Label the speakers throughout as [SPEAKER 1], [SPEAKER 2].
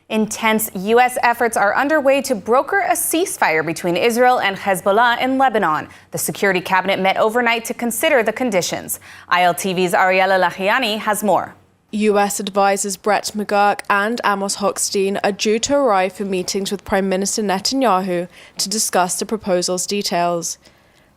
[SPEAKER 1] Intense U.S. efforts are underway to broker a ceasefire between Israel and Hezbollah in Lebanon. The Security Cabinet met overnight to consider the conditions. ILTV's Ariella Lahiani has more.
[SPEAKER 2] U.S. advisors Brett McGurk and Amos Hochstein are due to arrive for meetings with Prime Minister Netanyahu to discuss the proposal's details.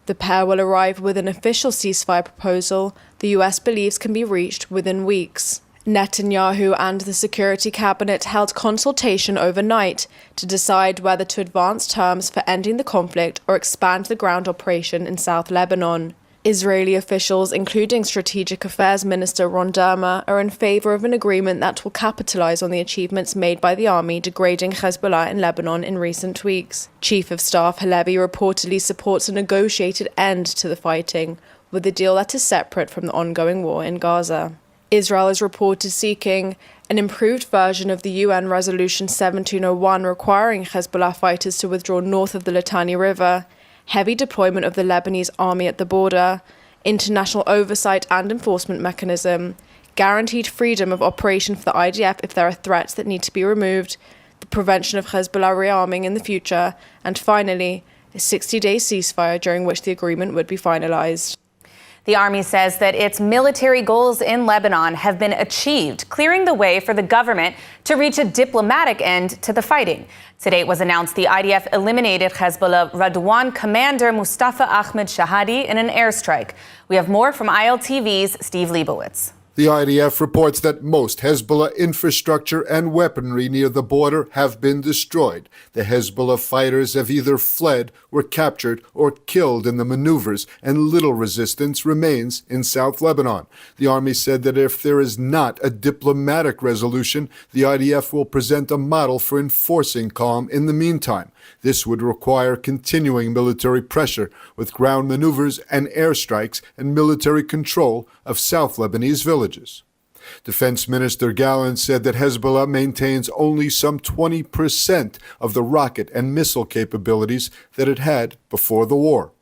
[SPEAKER 2] The pair will arrive with an official ceasefire proposal the U.S. believes can be reached within weeks. Netanyahu and the Security Cabinet held consultation overnight to decide whether to advance terms for ending the conflict or expand the ground operation in South Lebanon. Israeli officials, including Strategic Affairs Minister Ron Dermer, are in favor of an agreement that will capitalize on the achievements made by the army degrading Hezbollah in Lebanon in recent weeks. Chief of Staff Halevi reportedly supports a negotiated end to the fighting, with a deal that is separate from the ongoing war in Gaza. Israel is reported seeking an improved version of the UN Resolution 1701 requiring Hezbollah fighters to withdraw north of the Litani River, heavy deployment of the Lebanese army at the border, international oversight and enforcement mechanism, guaranteed freedom of operation for the IDF if there are threats that need to be removed, the prevention of Hezbollah rearming in the future, and finally, a 60-day ceasefire during which the agreement would be finalized.
[SPEAKER 1] The army says that its military goals in Lebanon have been achieved, clearing the way for the government to reach a diplomatic end to the fighting. Today it was announced the IDF eliminated Hezbollah Radwan commander Mustafa Ahmed Shahadi in an airstrike. We have more from ILTV's Steve Leibowitz.
[SPEAKER 3] The IDF reports that most Hezbollah infrastructure and weaponry near the border have been destroyed. The Hezbollah fighters have either fled, were captured, or killed in the maneuvers, and little resistance remains in South Lebanon. The army said that if there is not a diplomatic resolution, the IDF will present a model for enforcing calm in the meantime. This would require continuing military pressure with ground maneuvers and airstrikes and military control of South Lebanese villages. Defense Minister Gallant said that Hezbollah maintains only some 20% of the rocket and missile capabilities that it had before the war.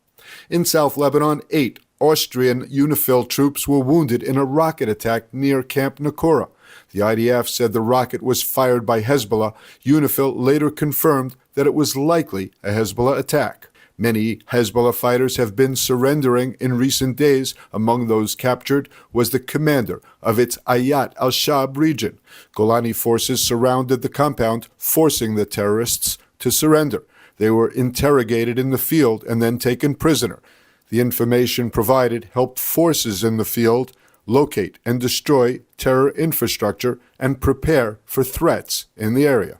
[SPEAKER 3] In South Lebanon, 8 Austrian UNIFIL troops were wounded in a rocket attack near Camp Nakura. The IDF said the rocket was fired by Hezbollah. UNIFIL later confirmed that it was likely a Hezbollah attack. Many Hezbollah fighters have been surrendering in recent days. Among those captured was the commander of its Ayat al-Shab region. Golani forces surrounded the compound, forcing the terrorists to surrender. They were interrogated in the field and then taken prisoner. The information provided helped forces in the field locate and destroy terror infrastructure and prepare for threats in the area.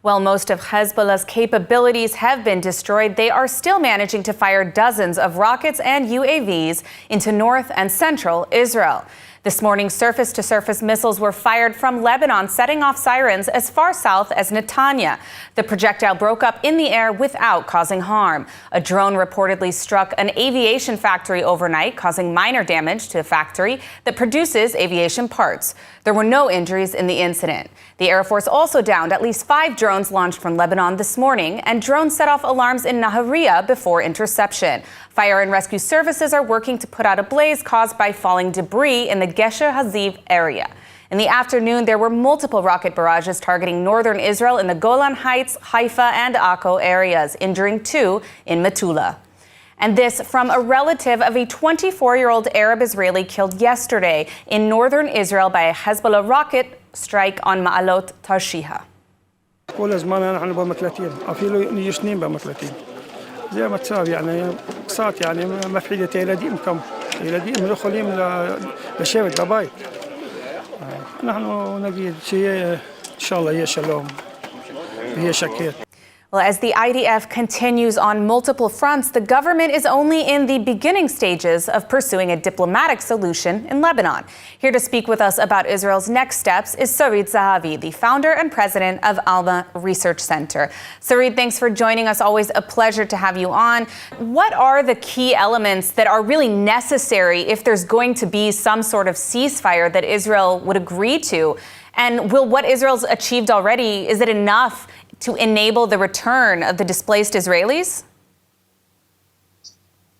[SPEAKER 1] While most of Hezbollah's capabilities have been destroyed, they are still managing to fire dozens of rockets and UAVs into north and central Israel. This morning, surface-to-surface missiles were fired from Lebanon, setting off sirens as far south as Netanya. The projectile broke up in the air without causing harm. A drone reportedly struck an aviation factory overnight, causing minor damage to a factory that produces aviation parts. There were no injuries in the incident. The Air Force also downed at least 5 drones launched from Lebanon this morning, and drones set off alarms in Nahariya before interception. Fire and rescue services are working to put out a blaze caused by falling debris in the Gesher Haziv area. In the afternoon, there were multiple rocket barrages targeting northern Israel in the Golan Heights, Haifa, and Akko areas, injuring 2 in Metula. And this from a relative of a 24-year-old Arab Israeli killed yesterday in northern Israel by a Hezbollah rocket strike on Ma'alot Tarshiha.
[SPEAKER 4] كل زمان نحن بمثلتين أفيلو يشنين بمثلتين زي ما تصاب يعني قصات يعني ما في حاجة يلديم كم يلديم يدخلين لشيبة دبي نحن نجد شيء إن شاء الله هي شلوم هي شكيت.
[SPEAKER 1] Well, as the IDF continues on multiple fronts, the government is only in the beginning stages of pursuing a diplomatic solution in Lebanon. Here to speak with us about Israel's next steps is Sarid Zahavi, the founder and president of Alma Research Center. Sarid, thanks for joining us. Always a pleasure to have you on. What are the key elements that are really necessary if there's going to be some sort of ceasefire that Israel would agree to? And will what Israel's achieved already, is it enough to enable the return of the displaced Israelis?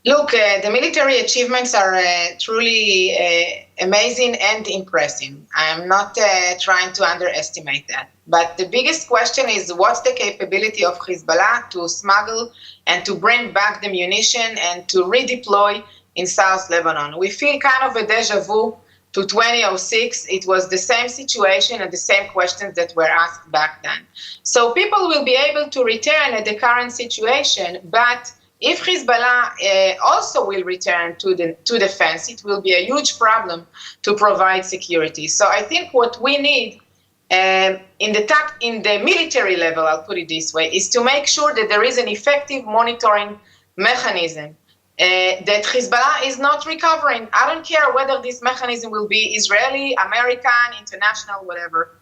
[SPEAKER 5] Look, the military achievements are truly amazing and impressive. I'm not trying to underestimate that. But the biggest question is, what's the capability of Hezbollah to smuggle and to bring back the munition and to redeploy in South Lebanon? We feel kind of a deja vu to 2006. It was the same situation and the same questions that were asked back then. So people will be able to return at the current situation, but if Hezbollah also will return to the fence, it will be a huge problem to provide security. So I think what we need in the military level, I'll put it this way, is to make sure that there is an effective monitoring mechanism, that Hezbollah is not recovering. I don't care whether this mechanism will be Israeli, American, international, whatever.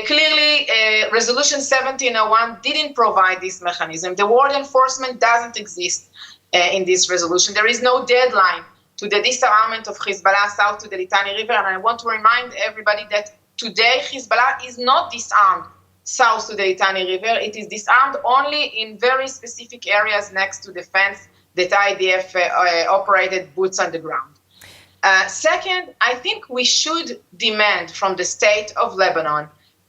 [SPEAKER 5] Clearly, Resolution 1701 didn't provide this mechanism. The word enforcement doesn't exist in this resolution. There is no deadline to the disarmament of Hezbollah south to the Litani River. And I want to remind everybody that today Hezbollah is not disarmed south to the Litani River. It is disarmed only in very specific areas next to the fence that IDF operated boots on the ground. Second, I think we should demand from the state of Lebanon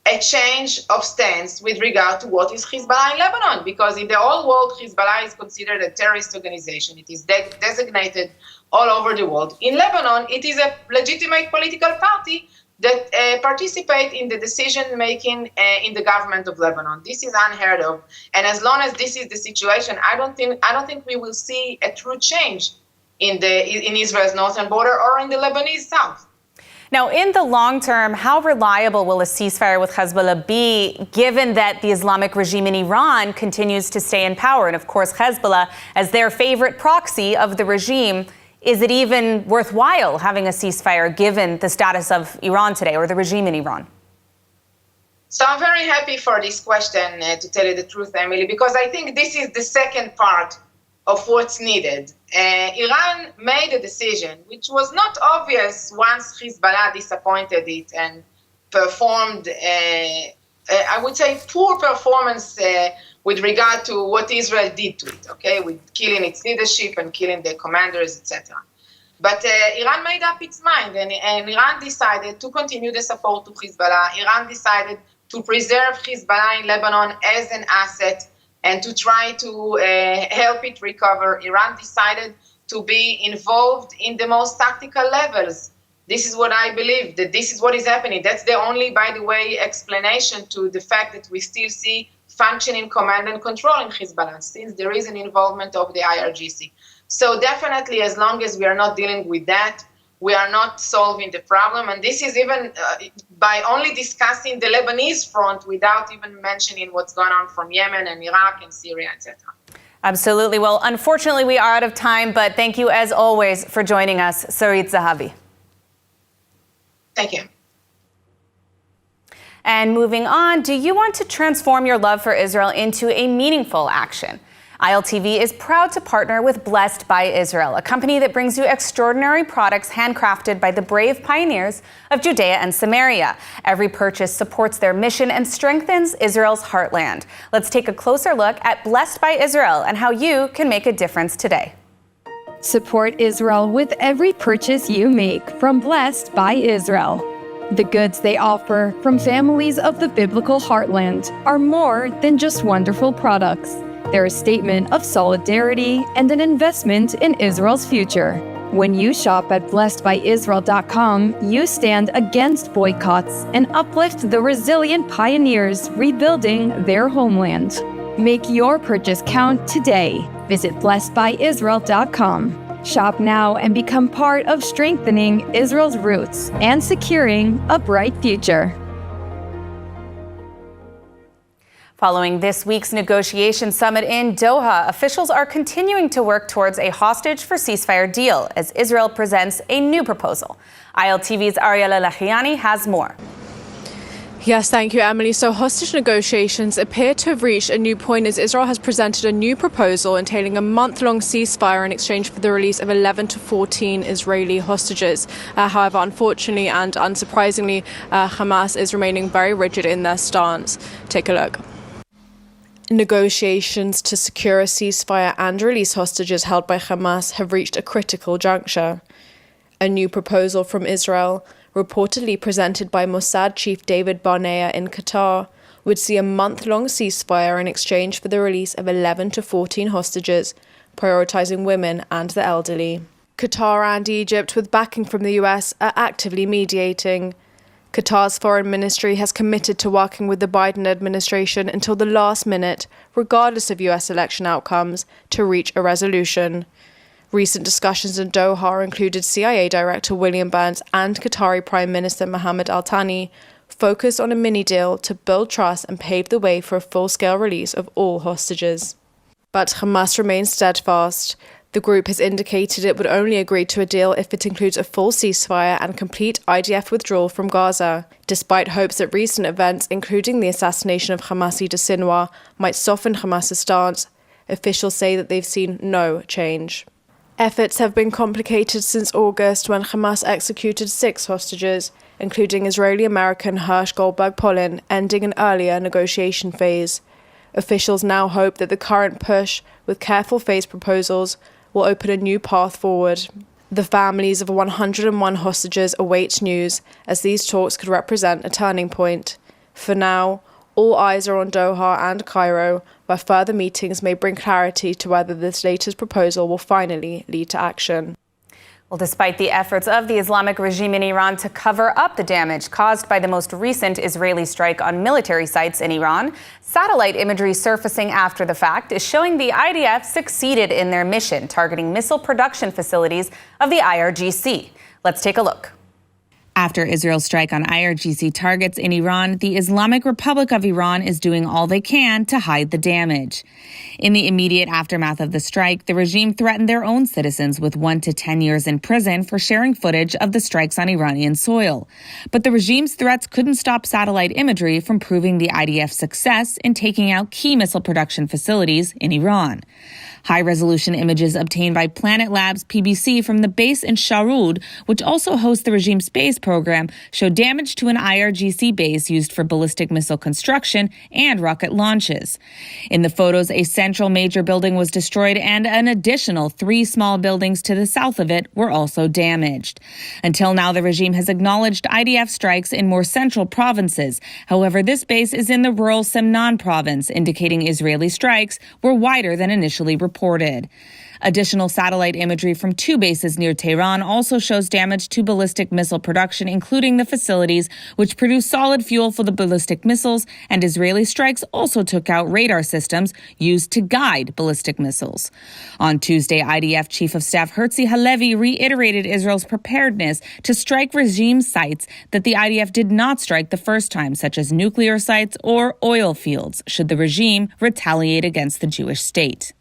[SPEAKER 5] a change of stance with regard to what is Hezbollah in Lebanon, because in the whole world, Hezbollah is considered a terrorist organization. It is designated all over the world. In Lebanon, it is a legitimate political party that participate in the decision-making in the government of Lebanon. This is unheard of. And as long as this is the situation, I don't think we will see a true change in Israel's northern border or in the Lebanese south.
[SPEAKER 1] Now, in the long term, how reliable will a ceasefire with Hezbollah be, given that the Islamic regime in Iran continues to stay in power? And of course, Hezbollah, as their favorite proxy of the regime, is it even worthwhile having a ceasefire given the status of Iran today, or the regime in Iran?
[SPEAKER 5] So I'm very happy for this question, to tell you the truth, Emily, because I think this is the second part of what's needed. Iran made a decision which was not obvious once Hezbollah disappointed it and performed, I would say, poor performance with regard to what Israel did to it, okay, with killing its leadership and killing the commanders, etc. But Iran made up its mind, and Iran decided to continue the support to Hezbollah. Iran decided to preserve Hezbollah in Lebanon as an asset and to try to help it recover. Iran decided to be involved in the most tactical levels. This is what I believe, that this is what is happening. That's the only, by the way, explanation to the fact that we still see functioning command and control in Hezbollah, since there is an involvement of the IRGC. So definitely, as long as we are not dealing with that, we are not solving the problem. And this is even by only discussing the Lebanese front without even mentioning what's going on from Yemen and Iraq and Syria, etc.
[SPEAKER 1] Absolutely. Well, unfortunately, we are out of time, but thank you as always for joining us, Sarit Zahavi.
[SPEAKER 5] Thank you.
[SPEAKER 1] And moving on, do you want to transform your love for Israel into a meaningful action? ILTV is proud to partner with Blessed by Israel, a company that brings you extraordinary products handcrafted by the brave pioneers of Judea and Samaria. Every purchase supports their mission and strengthens Israel's heartland. Let's take a closer look at Blessed by Israel and how you can make a difference today.
[SPEAKER 6] Support Israel with every purchase you make from Blessed by Israel. The goods they offer from families of the biblical heartland are more than just wonderful products. They're a statement of solidarity and an investment in Israel's future. When you shop at blessedbyisrael.com, you stand against boycotts and uplift the resilient pioneers rebuilding their homeland. Make your purchase count today. Visit blessedbyisrael.com. Shop now and become part of strengthening Israel's roots and securing a bright future.
[SPEAKER 1] Following this week's negotiation summit in Doha, officials are continuing to work towards a hostage for ceasefire deal as Israel presents a new proposal. ILTV's Ariela Lachiani has more.
[SPEAKER 2] Yes, thank you, Emily. So hostage negotiations appear to have reached a new point as Israel has presented a new proposal entailing a month-long ceasefire in exchange for the release of 11 to 14 Israeli hostages. However, unfortunately and unsurprisingly, Hamas is remaining very rigid in their stance. Take a look. Negotiations to secure a ceasefire and release hostages held by Hamas have reached a critical juncture. A new proposal from Israel, reportedly presented by Mossad chief David Barnea in Qatar, would see a month-long ceasefire in exchange for the release of 11 to 14 hostages, prioritizing women and the elderly. Qatar and Egypt, with backing from the US, are actively mediating. Qatar's foreign ministry has committed to working with the Biden administration until the last minute, regardless of US election outcomes, to reach a resolution. Recent discussions in Doha included CIA Director William Burns and Qatari Prime Minister Mohammed Al Thani, focused on a mini-deal to build trust and pave the way for a full-scale release of all hostages. But Hamas remains steadfast. The group has indicated it would only agree to a deal if it includes a full ceasefire and complete IDF withdrawal from Gaza, despite hopes that recent events, including the assassination of Hamas leader Sinwar, might soften Hamas's stance. Officials say that they've seen no change. Efforts have been complicated since August, when Hamas executed 6 hostages, including Israeli-American Hirsch Goldberg-Polin, ending an earlier negotiation phase. Officials now hope that the current push, with careful phase proposals, will open a new path forward. The families of 101 hostages await news, as these talks could represent a turning point. For now, all eyes are on Doha and Cairo, where further meetings may bring clarity to whether this latest proposal will finally lead to action.
[SPEAKER 1] Well, despite the efforts of the Islamic regime in Iran to cover up the damage caused by the most recent Israeli strike on military sites in Iran, satellite imagery surfacing after the fact is showing the IDF succeeded in their mission, targeting missile production facilities of the IRGC. Let's take a look. After Israel's strike on IRGC targets in Iran, the Islamic Republic of Iran is doing all they can to hide the damage. In the immediate aftermath of the strike, the regime threatened their own citizens with 1 to 10 years in prison for sharing footage of the strikes on Iranian soil. But the regime's threats couldn't stop satellite imagery from proving the IDF's success in taking out key missile production facilities in Iran. High-resolution images obtained by Planet Labs PBC from the base in Sharud, which also hosts the regime's space program, show damage to an IRGC base used for ballistic missile construction and rocket launches. In the photos, a central major building was destroyed and an additional 3 small buildings to the south of it were also damaged. Until now, the regime has acknowledged IDF strikes in more central provinces. However, this base is in the rural Semnan province, indicating Israeli strikes were wider than initially reported. Additional satellite imagery from 2 bases near Tehran also shows damage to ballistic missile production, including the facilities which produce solid fuel for the ballistic missiles, and Israeli strikes also took out radar systems used to guide ballistic missiles. On Tuesday, IDF Chief of Staff Herzi Halevi reiterated Israel's preparedness to strike regime sites that the IDF did not strike the first time, such as nuclear sites or oil fields, should the regime retaliate against the Jewish state.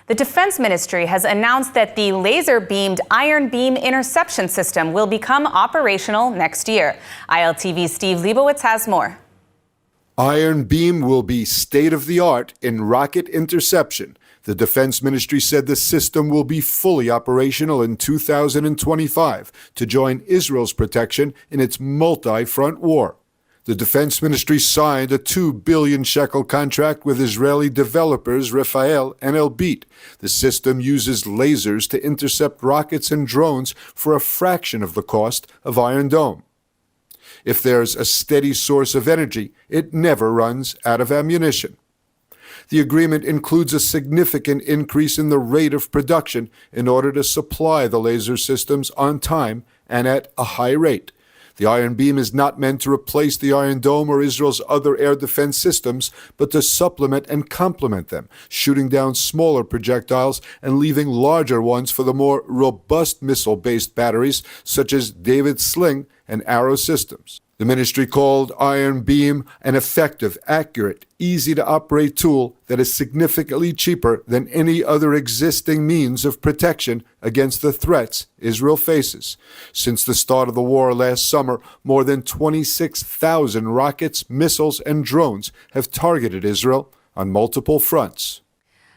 [SPEAKER 1] The Defense Ministry has announced that the laser-beamed Iron Beam interception system will become operational next year. ILTV's Steve Leibowitz has more.
[SPEAKER 3] Iron Beam will be state-of-the-art in rocket interception. The Defense Ministry said the system will be fully operational in 2025 to join Israel's protection in its multi-front war. The Defense Ministry signed a 2 billion shekel contract with Israeli developers Rafael and Elbit. The system uses lasers to intercept rockets and drones for a fraction of the cost of Iron Dome. If there's a steady source of energy, it never runs out of ammunition. The agreement includes a significant increase in the rate of production in order to supply the laser systems on time and at a high rate. The Iron Beam is not meant to replace the Iron Dome or Israel's other air defense systems, but to supplement and complement them, shooting down smaller projectiles and leaving larger ones for the more robust missile-based batteries, such as David's Sling and Arrow systems. The ministry called Iron Beam an effective, accurate, easy-to-operate tool that is significantly cheaper than any other existing means of protection against the threats Israel faces. Since the start of the war last summer, more than 26,000 rockets, missiles, and drones have targeted Israel on multiple fronts.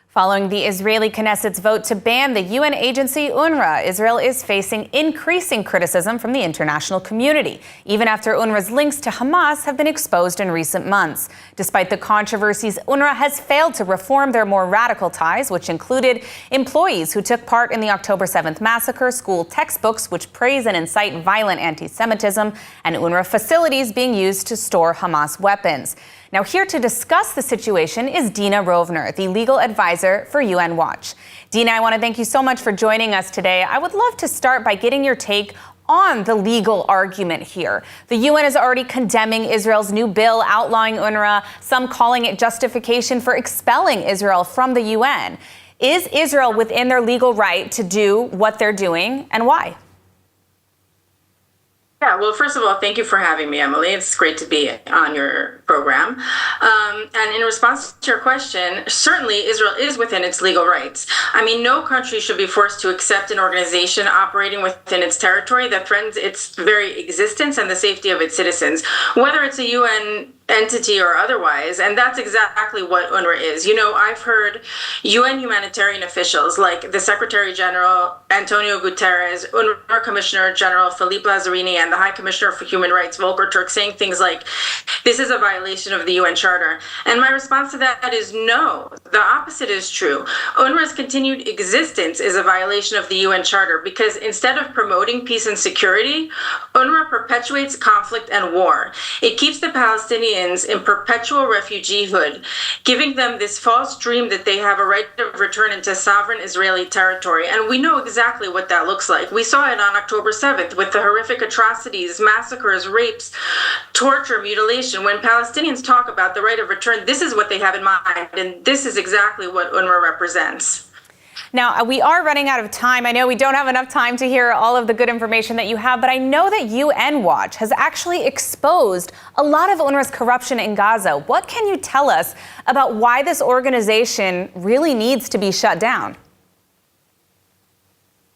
[SPEAKER 1] Following the Israeli Knesset's vote to ban the UN agency UNRWA, Israel is facing increasing criticism from the international community, even after UNRWA's links to Hamas have been exposed in recent months. Despite the controversies, UNRWA has failed to reform their more radical ties, which included employees who took part in the October 7th massacre, school textbooks which praise and incite violent anti-Semitism, and UNRWA facilities being used to store Hamas weapons. Now, here to discuss the situation is Dina Rovner, the legal advisor for UN Watch. Dina, I want to thank you so much for joining us today. I would love to start by getting your take on the legal argument here. The UN is already condemning Israel's new bill outlawing UNRWA, some calling it justification for expelling Israel from the UN. Is Israel within their legal right to do what they're doing, and why?
[SPEAKER 7] Yeah, well, first of all, thank you for having me, Emily. It's great to be on your program. And in response to your question, certainly Israel is within its legal rights. I mean, no country should be forced to accept an organization operating within its territory that threatens its very existence and the safety of its citizens, whether it's a UN entity or otherwise. And that's exactly what UNRWA is. You know, I've heard UN humanitarian officials like the Secretary General Antonio Guterres, UNRWA Commissioner General Philippe Lazzarini, and the High Commissioner for Human Rights Volker Turk saying things like, this is a violation of the UN Charter. And my response to that is no, the opposite is true. UNRWA's continued existence is a violation of the UN Charter because instead of promoting peace and security, UNRWA perpetuates conflict and war. It keeps the Palestinians in perpetual refugeehood, giving them this false dream that they have a right to return into sovereign Israeli territory. And we know exactly what that looks like. We saw it on October 7th with the horrific atrocities, massacres, rapes, torture, mutilation. When Palestinians talk about the right of return, this is what they have in mind, and this is exactly what UNRWA represents.
[SPEAKER 1] Now, we are running out of time. I know we don't have enough time to hear all of the good information that you have, but I know that UN Watch has actually exposed a lot of UNRWA's corruption in Gaza. What can you tell us about why this organization really needs to be shut down?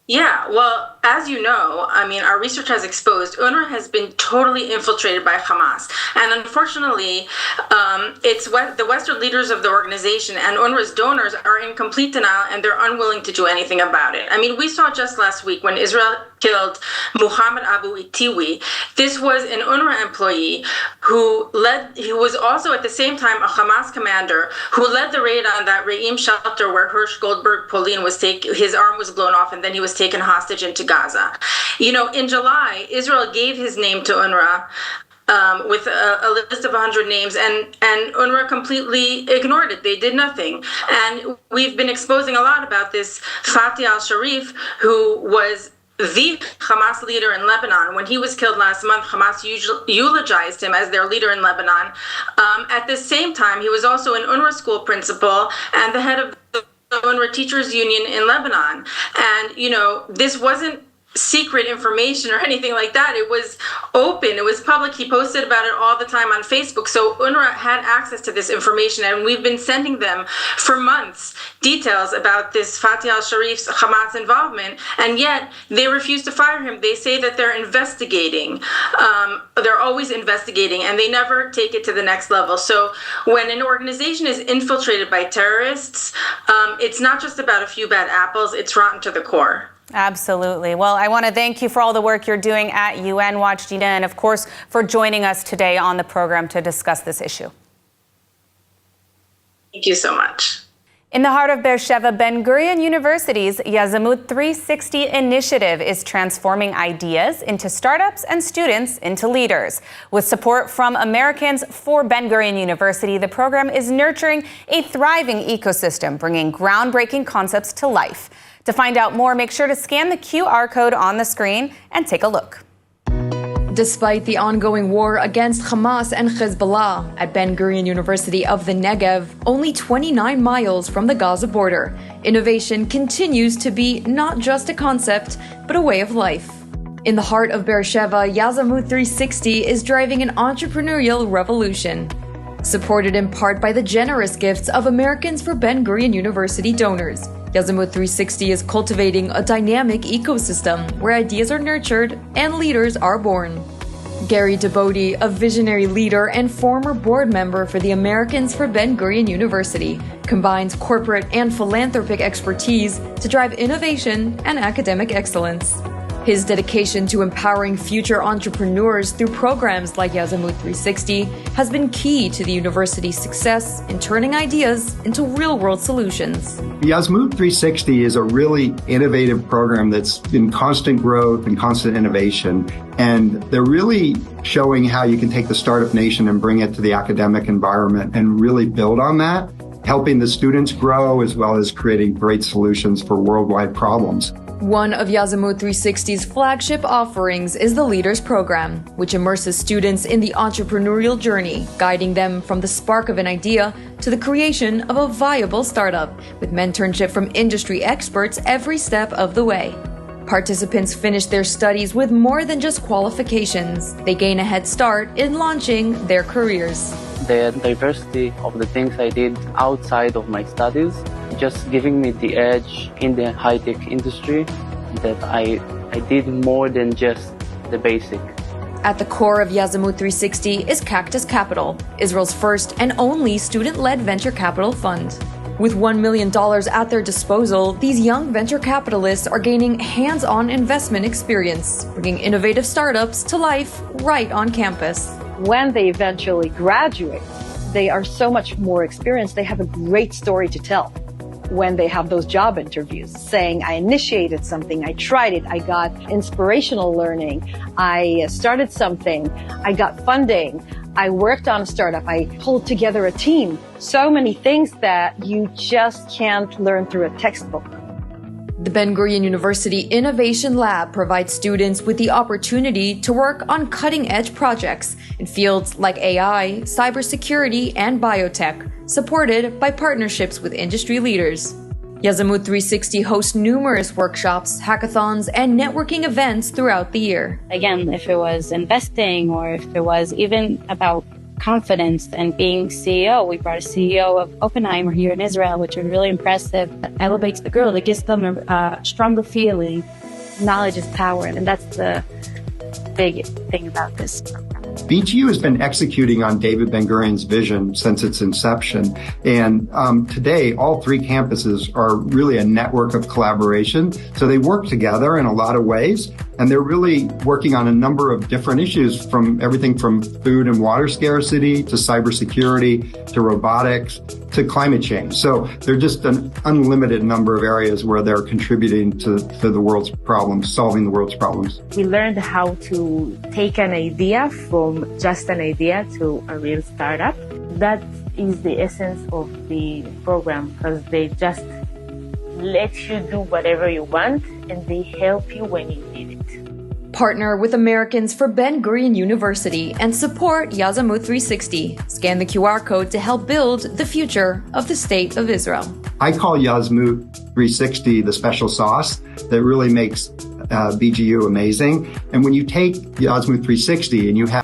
[SPEAKER 7] Yeah, well, as you know, I mean, our research has exposed UNRWA has been totally infiltrated by Hamas. And unfortunately, the Western leaders of the organization and UNRWA's donors are in complete denial and they're unwilling to do anything about it. I mean, we saw just last week when Israel killed Muhammad Abu Itiwi. This was an UNRWA employee who was also at the same time a Hamas commander who led the raid on that Re'im shelter where Hirsch Goldberg Polin was his arm was blown off and then he was taken hostage into Gaza. You know, in July, Israel gave his name to UNRWA with a list of 100 names, and UNRWA completely ignored it. They did nothing. And we've been exposing a lot about this Fatih al-Sharif, who was the Hamas leader in Lebanon. When he was killed last month, Hamas eulogized him as their leader in Lebanon. At the same time, he was also an UNRWA school principal and the head of the UNRWA Teachers Union in Lebanon. And, you know, this wasn't secret information or anything like that. It was open. It was public. He posted about it all the time on Facebook. So UNRWA had access to this information, and we've been sending them for months details about this Fatih al-Sharif's Hamas involvement, and yet they refuse to fire him. They say that they're investigating. They're always investigating, and they never take it to the next level. So when an organization is infiltrated by terrorists, it's not just about a few bad apples. It's rotten to the core.
[SPEAKER 1] Absolutely. Well, I want to thank you for all the work you're doing at UN Watch, Dina, and of course for joining us today on the program to discuss this issue.
[SPEAKER 7] Thank you so much.
[SPEAKER 1] In the heart of Beersheba, Ben Gurion University's Yazamut 360 initiative is transforming ideas into startups and students into leaders. With support from Americans for Ben Gurion University, the program is nurturing a thriving ecosystem, bringing groundbreaking concepts to life. To find out more, make sure to scan the QR code on the screen and take a look.
[SPEAKER 6] Despite the ongoing war against Hamas and Hezbollah at Ben Gurion University of the Negev, only 29 miles from the Gaza border, innovation continues to be not just a concept, but a way of life. In the heart of Beersheba, Yazamut 360 is driving an entrepreneurial revolution. Supported in part by the generous gifts of Americans for Ben Gurion University donors, Yazamut 360 is cultivating a dynamic ecosystem where ideas are nurtured and leaders are born.
[SPEAKER 8] Gary Debody, a visionary leader and former board member for the Americans for Ben-Gurion University, combines corporate and philanthropic expertise to drive innovation and academic excellence. His dedication to empowering future entrepreneurs through programs like Yazamut 360 has been key to the university's success in turning ideas into real-world solutions.
[SPEAKER 9] Yazamut 360 is a really innovative program that's in constant growth and constant innovation, and they're really showing how you can take the startup nation and bring it to the academic environment and really build on that, helping the students grow as well as creating great solutions for worldwide problems.
[SPEAKER 8] One of Yazamut 360's flagship offerings is the Leaders Program, which immerses students in the entrepreneurial journey, guiding them from the spark of an idea to the creation of a viable startup, with mentorship from industry experts every step of the way. Participants finish their studies with more than just qualifications. They gain a head start in launching their careers.
[SPEAKER 10] The diversity of the things I did outside of my studies just giving me the edge in the high-tech industry, that I did more than just the basic.
[SPEAKER 8] At the core of Yazamut 360 is Cactus Capital, Israel's first and only student-led venture capital fund. With $1 million at their disposal, these young venture capitalists are gaining hands-on investment experience, bringing innovative startups to life right on campus.
[SPEAKER 11] When they eventually graduate, they are so much more experienced. They have a great story to tell when they have those job interviews, saying, I initiated something, I tried it, I got inspirational learning, I started something, I got funding, I worked on a startup, I pulled together a team. So many things that you just can't learn through a textbook.
[SPEAKER 8] The Ben-Gurion University Innovation Lab provides students with the opportunity to work on cutting-edge projects in fields like AI, cybersecurity, and biotech, supported by partnerships with industry leaders. Yazamut 360 hosts numerous workshops, hackathons, and networking events throughout the year.
[SPEAKER 12] Again, if it was investing or if it was even about confidence and being CEO. We brought a CEO of Oppenheimer here in Israel, which was really impressive. It elevates the girl. It gives them a stronger feeling. Knowledge is power, and that's the big thing about this program.
[SPEAKER 9] BGU has been executing on David Ben-Gurion's vision since its inception. And today, all three campuses are really a network of collaboration. So they work together in a lot of ways. And they're really working on a number of different issues, from everything from food and water scarcity to cybersecurity to robotics to climate change. So they're just an unlimited number of areas where they're contributing to the world's problems, solving the world's problems.
[SPEAKER 13] We learned how to take an idea from just an idea to a real startup. That is the essence of the program, because they just let you do whatever you want and they help you when you need it.
[SPEAKER 8] Partner with Americans for Ben-Gurion University and support Yazamut 360. Scan the QR code to help build the future of the State of Israel.
[SPEAKER 9] I call Yazamut 360 the special sauce that really makes BGU amazing. And when you take Yazamut 360 and you have